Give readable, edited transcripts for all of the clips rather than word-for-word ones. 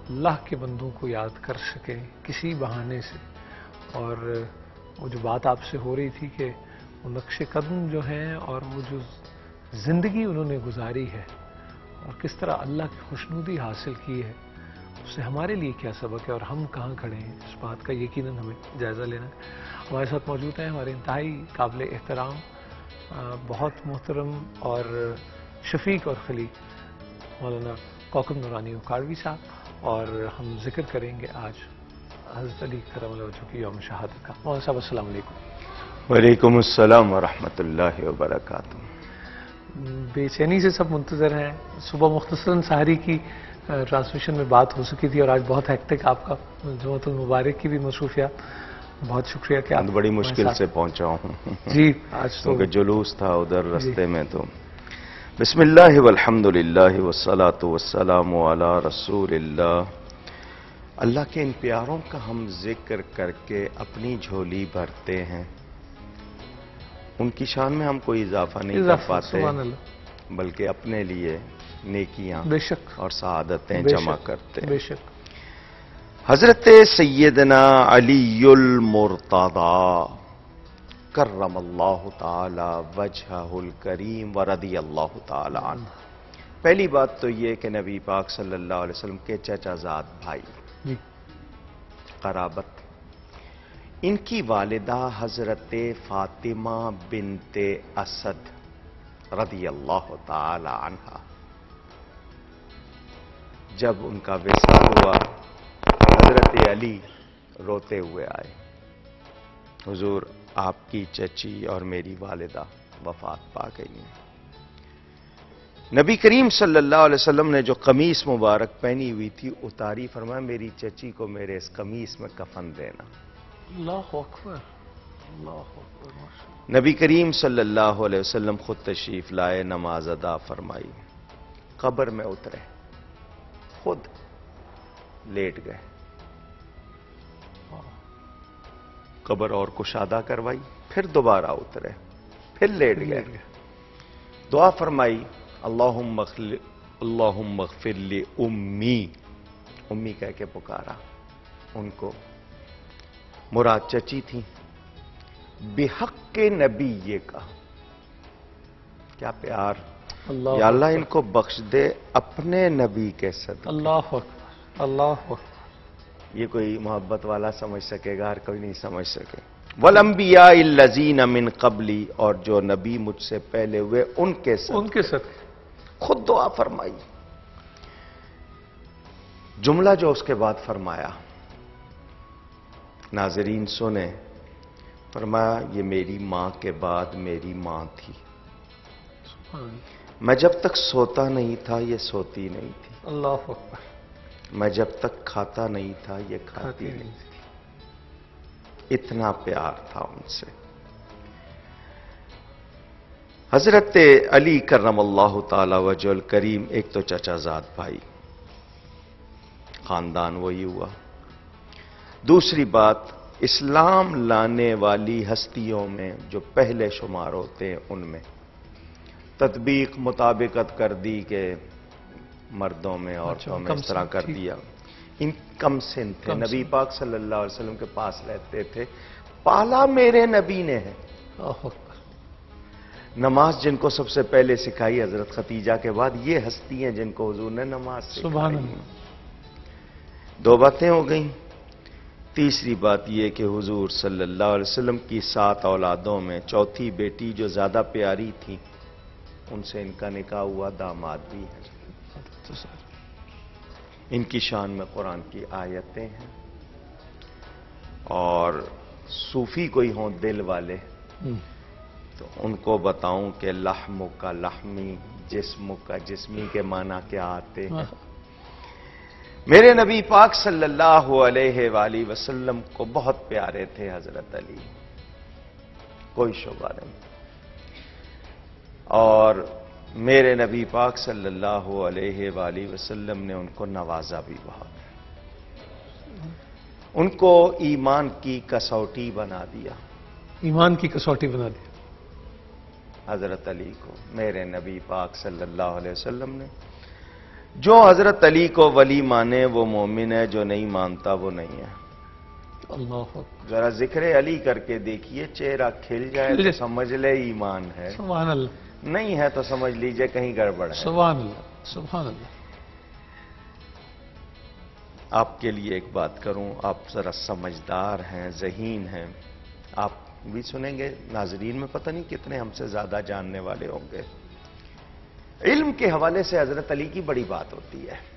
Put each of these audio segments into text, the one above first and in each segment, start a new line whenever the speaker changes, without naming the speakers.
اللہ کے بندوں کو یاد کر سکیں کسی بہانے سے. اور وہ جو بات آپ سے ہو رہی تھی کہ وہ نقش قدم جو ہیں اور وہ جو زندگی انہوں نے گزاری ہے اور کس طرح اللہ کی خوشنودی حاصل کی ہے، اس سے ہمارے لیے کیا سبق ہے اور ہم کہاں کھڑے ہیں، اس بات کا یقیناً ہمیں جائزہ لینا ہے. ہمارے ساتھ موجود ہیں ہمارے انتہائی قابل احترام بہت محترم اور شفیق اور خلیق مولانا کوکب نورانی اکھاڑوی صاحب، اور ہم ذکر کریں گے آج حضرت علی کرم اللہ وجہہ کی یوم شہادت کا. مولانا صاحب السلام علیکم.
وعلیکم السلام ورحمۃ اللہ وبرکاتہ.
بے چینی سے سب منتظر ہیں. صبح مختصراً سحری کی ٹرانسمیشن میں بات ہو سکی تھی اور آج بہت ہیکٹک آپ کا جمعۃ المبارک کی بھی مصروفیات. بہت شکریہ کہ آپ
بڑی مشکل سے پہنچا ہوں
جی آج تو
کیونکہ جلوس تھا ادھر رستے میں. تو بسم اللہ والحمد للہ والصلاة والسلام علی رسول اللہ. اللہ کے ان پیاروں کا ہم ذکر کر کے اپنی جھولی بھرتے ہیں. ان کی شان میں ہم کوئی اضافہ نہیں کر پاتے،
سبحان اللہ،
بلکہ اپنے لیے نیکیاں
بے شک
اور سعادتیں
بے
جمع
شک
کرتے ہیں.
بے شک.
حضرت سیدنا علی المرتضی کرم اللہ تعالی وجہہ الکریم ورضی اللہ تعالی عنہ. پہلی بات تو یہ کہ نبی پاک صلی اللہ علیہ وسلم کے چچا زاد بھائی
جی
قرابت، ان کی والدہ حضرت فاطمہ بنت اسد رضی اللہ تعالی عنہ، جب ان کا وصال ہوا حضرت علی روتے ہوئے آئے، حضور آپ کی چچی اور میری والدہ وفات پا گئی ہیں. نبی کریم صلی اللہ علیہ وسلم نے جو قمیص مبارک پہنی ہوئی تھی اتاری، فرمایا میری چچی کو میرے اس قمیص میں کفن دینا.
اللہ اکبر اللہ اکبر.
نبی کریم صلی اللہ علیہ وسلم خود تشریف لائے، نماز ادا فرمائی، قبر میں اترے، خود لیٹ گئے، قبر اور کشادہ کروائی، پھر دوبارہ اترے، پھر لیٹ گئے، دعا فرمائی اللہم اغفر لی امی، امی کہہ کے پکارا ان کو، مراد چچی تھی. بحق نبی یہ کہا، کیا پیار، یا اللہ ان کو بخش دے اپنے نبی کے صدقے.
اللہ اکبر اللہ اکبر.
یہ کوئی محبت والا سمجھ سکے گا، ہر کوئی نہیں سمجھ سکے. والانبیاء الذین من قبلی، اور جو نبی مجھ سے پہلے ہوئے ان کے صدقے. خود دعا فرمائی. جملہ جو اس کے بعد فرمایا ناظرین سنیں، فرمایا یہ میری ماں کے بعد میری ماں تھی، میں جب تک سوتا نہیں تھا یہ سوتی نہیں تھی،
اللہ اکبر.
میں جب تک کھاتا نہیں تھا یہ کھاتی نہیں تھی. اتنا پیار تھا ان سے. حضرت علی کرم اللہ تعالی وجہ الکریم، ایک تو چچا زاد بھائی، خاندان وہی ہوا. دوسری بات، اسلام لانے والی ہستیوں میں جو پہلے شمار ہوتے ہیں ان میں تطبیق مطابقت کر دی کہ مردوں میں عورتوں میں اس طرح کر دیا. ان کم سن تھے، نبی پاک صلی اللہ علیہ وسلم کے پاس رہتے تھے. پالا میرے نبی نے ہے. نماز جن کو سب سے پہلے سکھائی حضرت ختیجہ کے بعد، یہ ہستی ہیں جن کو حضور نے نماز سکھائی. دو باتیں ہو گئیں. تیسری بات یہ کہ حضور صلی اللہ علیہ وسلم کی 7 اولادوں میں چوتھی بیٹی جو زیادہ پیاری تھی، ان سے ان کا نکاح ہوا، داماد بھی ہیں. ان کی شان میں قرآن کی آیتیں ہیں. اور صوفی کوئی ہوں دل والے تو ان کو بتاؤں کہ لحم کا لحمی، جسم کا جسمی کے معنی کیا آتے ہیں. میرے نبی پاک صلی اللہ علیہ وآلہ وسلم کو بہت پیارے تھے حضرت علی، کوئی شبہ نہیں. اور میرے نبی پاک صلی اللہ علیہ وآلہ وسلم نے ان کو نوازا بھی بہت. ان کو ایمان کی کسوٹی بنا دیا.
ایمان کی کسوٹی بنا دیا
حضرت علی کو میرے نبی پاک صلی اللہ علیہ وسلم نے. جو حضرت علی کو ولی مانے وہ مومن ہے، جو نہیں مانتا وہ نہیں ہے۔
اللہ اکبر،
ذرا ذکر علی کر کے دیکھیے، چہرہ کھل جائے تو سمجھ لے ایمان ہے،
سبحان اللہ،
نہیں ہے تو سمجھ لیجئے کہیں گڑبڑ ہے۔
سبحان اللہ، سبحان اللہ۔
آپ کے لیے ایک بات کروں، آپ ذرا سمجھدار ہیں، ذہین ہیں، آپ بھی سنیں گے، ناظرین میں پتہ نہیں کتنے ہم سے زیادہ جاننے والے ہوں گے۔ علم کے حوالے سے حضرت علی کی بڑی بات ہوتی ہے۔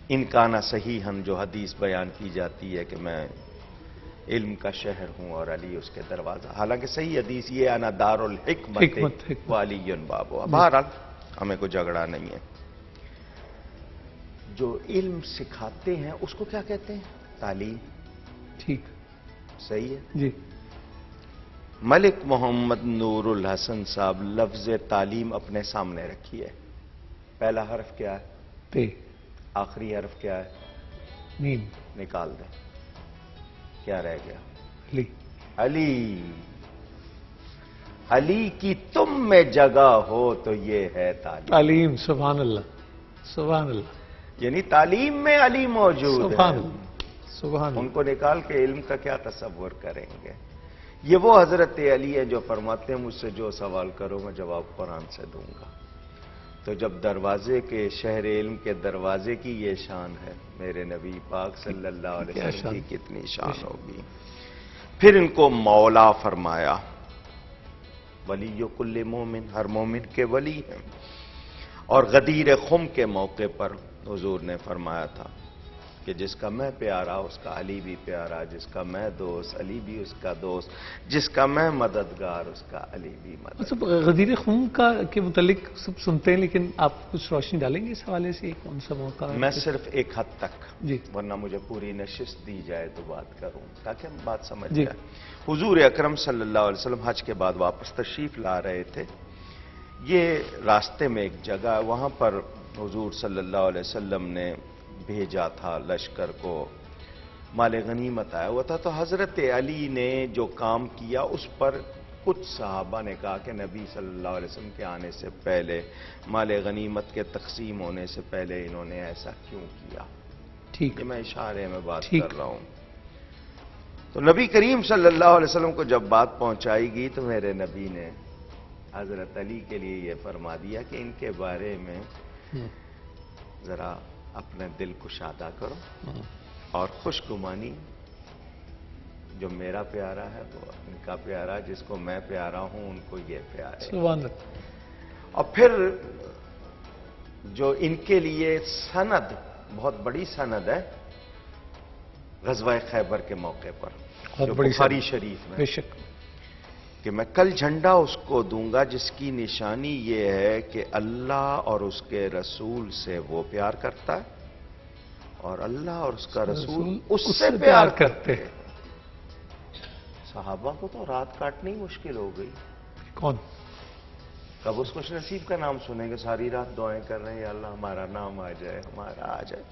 ان کانا صحیحاً، جو حدیث بیان کی جاتی ہے کہ میں علم کا شہر ہوں اور علی اس کے دروازہ، حالانکہ صحیح حدیث یہ انا دار الحکمت وعلی بابو، بہرحال ہمیں کوئی جھگڑا نہیں ہے۔ جو علم سکھاتے ہیں اس کو کیا کہتے ہیں؟ تعلیم۔
ٹھیک،
صحیح ہے
جی۔
ملک محمد نور الحسن صاحب لفظ تعلیم اپنے سامنے رکھی ہے۔ پہلا حرف کیا ہے؟
تے۔
آخری حرف کیا ہے؟
میم۔
نکال دیں، کیا رہ گیا؟
علی۔
علی۔ علی کی تم میں جگہ ہو تو یہ ہے تعلیم۔
تعلیم، سبحان اللہ، سبحان اللہ،
یعنی تعلیم میں علی موجود
سبحان
ہے۔
اللہ، سبحان
ان
اللہ۔
کو نکال کے علم کا کیا تصور کریں گے؟ یہ وہ حضرت علی ہیں جو فرماتے ہیں مجھ سے جو سوال کرو میں جواب قرآن سے دوں گا۔ تو جب دروازے کے شہر علم کے دروازے کی یہ شان ہے، میرے نبی پاک صلی اللہ علیہ وسلم کی کتنی شان ہوگی۔ پھر ان کو مولا فرمایا، ولی کل مومن، ہر مومن کے ولی ہیں۔ اور غدیر خم کے موقع پر حضور نے فرمایا تھا کہ جس کا میں پیارا اس کا علی بھی پیارا، جس کا میں دوست علی بھی اس کا دوست، جس کا میں مددگار اس کا علی بھی مددگار۔
غدیر خون کا کے متعلق سب سنتے ہیں، لیکن آپ کچھ روشنی ڈالیں گے اس حوالے سے؟ کون سا موقع؟
میں صرف ایک حد تک،
جی،
ورنہ مجھے پوری نشست دی جائے تو بات کروں تاکہ ہم بات سمجھ
جی۔
جائیں۔ حضور اکرم صلی اللہ علیہ وسلم حج کے بعد واپس تشریف لا رہے تھے۔ یہ راستے میں ایک جگہ ہے، وہاں پر حضور صلی اللہ علیہ وسلم نے بھیجا تھا لشکر کو، مال غنیمت آیا ہوا تھا، تو حضرت علی نے جو کام کیا اس پر کچھ صحابہ نے کہا کہ نبی صلی اللہ علیہ وسلم کے آنے سے پہلے، مال غنیمت کے تقسیم ہونے سے پہلے انہوں نے ایسا کیوں کیا؟
ٹھیک،
یہ میں اشارے میں بات
ٹھیک
کر رہا ہوں۔ تو نبی کریم صلی اللہ علیہ وسلم کو جب بات پہنچائی گئی تو میرے نبی نے حضرت علی کے لیے یہ فرما دیا کہ ان کے بارے میں ذرا اپنے دل کشادہ کرو اور خوش گمانی، جو میرا پیارا ہے وہ ان کا پیارا، جس کو میں پیارا ہوں ان کو یہ پیارا ہے۔
سبحان اللہ۔
اور پھر جو ان کے لیے سند، بہت بڑی سند ہے، غزوہ خیبر کے موقع پر جو بخاری شریف میں،
بے شک،
کہ میں کل جھنڈا اس کو دوں گا جس کی نشانی یہ ہے کہ اللہ اور اس کے رسول سے وہ پیار کرتا ہے اور اللہ اور اس کا رسول اس سے پیار کرتے ہیں۔ صحابہ کو تو رات کاٹنی مشکل ہو گئی۔
کون؟
کب اس خوش نصیب کا نام سنیں گے؟ ساری رات دعائیں کر رہے ہیں، یا اللہ ہمارا نام آ جائے، ہمارا آ جائے۔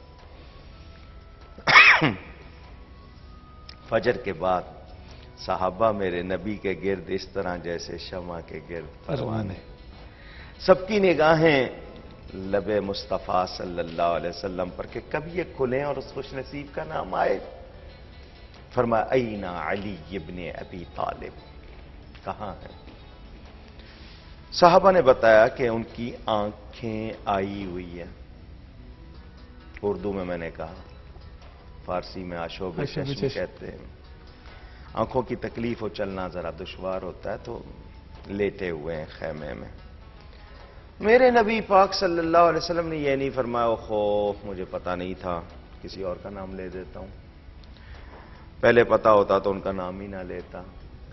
فجر کے بعد صحابہ میرے نبی کے گرد اس طرح جیسے شمع کے گرد پروانے، سب کی نگاہیں لب مصطفیٰ صلی اللہ علیہ وسلم پر کہ کب یہ کھلیں اور اس خوش نصیب کا نام آئے۔ فرمایا این علی ابن ابی طالب، کہاں ہے؟ صحابہ نے بتایا کہ ان کی آنکھیں آئی ہوئی ہیں۔ اردو میں نے کہا، فارسی میں آشوب چشم کہتے ہیں۔ آنکھوں کی تکلیف ہو، چلنا ذرا دشوار ہوتا ہے، تو لیٹے ہوئے ہیں خیمے میں۔ میرے نبی پاک صلی اللہ علیہ وسلم نے یہ نہیں فرمایا خوف مجھے پتا نہیں تھا، کسی اور کا نام لے دیتا ہوں، پہلے پتا ہوتا تو ان کا نام ہی نہ لیتا۔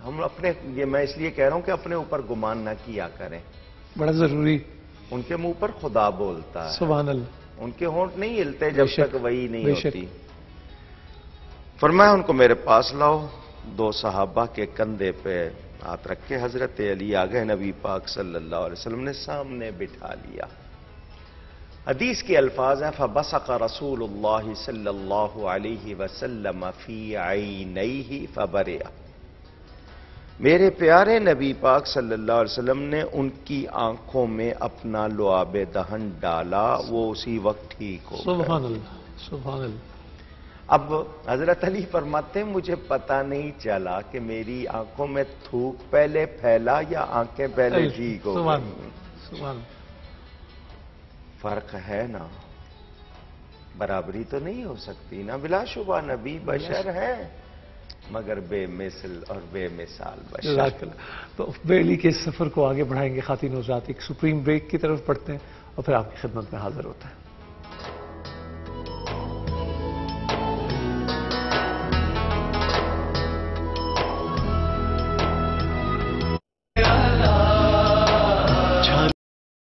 ہم اپنے، یہ میں اس لیے کہہ رہا ہوں کہ اپنے اوپر گمان نہ کیا کریں،
بڑا ضروری۔
ان کے منہ پر خدا بولتا ہے،
سبحان اللہ،
ان کے ہونٹ نہیں ہلتے جب تک وہی نہیں
بے شک۔
ہوتی۔ فرمایا ان کو میرے پاس لاؤ۔ دو صحابہ کے کندھے پہ ہاتھ رکھ کے حضرت علی آ گئے، نبی پاک صلی اللہ علیہ وسلم نے سامنے بٹھا لیا۔ حدیث کے الفاظ ہیں فبصق رسول اللہ صلی اللہ علیہ وسلم فی عینیہ فبرئ۔ میرے پیارے نبی پاک صلی اللہ علیہ وسلم نے ان کی آنکھوں میں اپنا لعاب دہن ڈالا، وہ اسی وقت ٹھیک ہو گئے۔
سبحان اللہ، سبحان اللہ۔
اب حضرت علی فرماتے ہیں مجھے پتہ نہیں چلا کہ میری آنکھوں میں تھوک پہلے پھیلا یا آنکھیں پہلے ٹھیک ہو
سبحان
گئی۔
اللہ، سبحان اللہ۔
فرق ہے نا، برابری تو نہیں ہو سکتی نا، بلا شبہ نبی بشر ہے مگر بے مثل اور بے مثال بشر۔
جزاک اللہ۔ تو بیلی کے اس سفر کو آگے بڑھائیں گے خواتین و حضرات، ایک سپریم بریک کی طرف بڑھتے ہیں اور پھر آپ کی خدمت میں حاضر ہوتے ہیں۔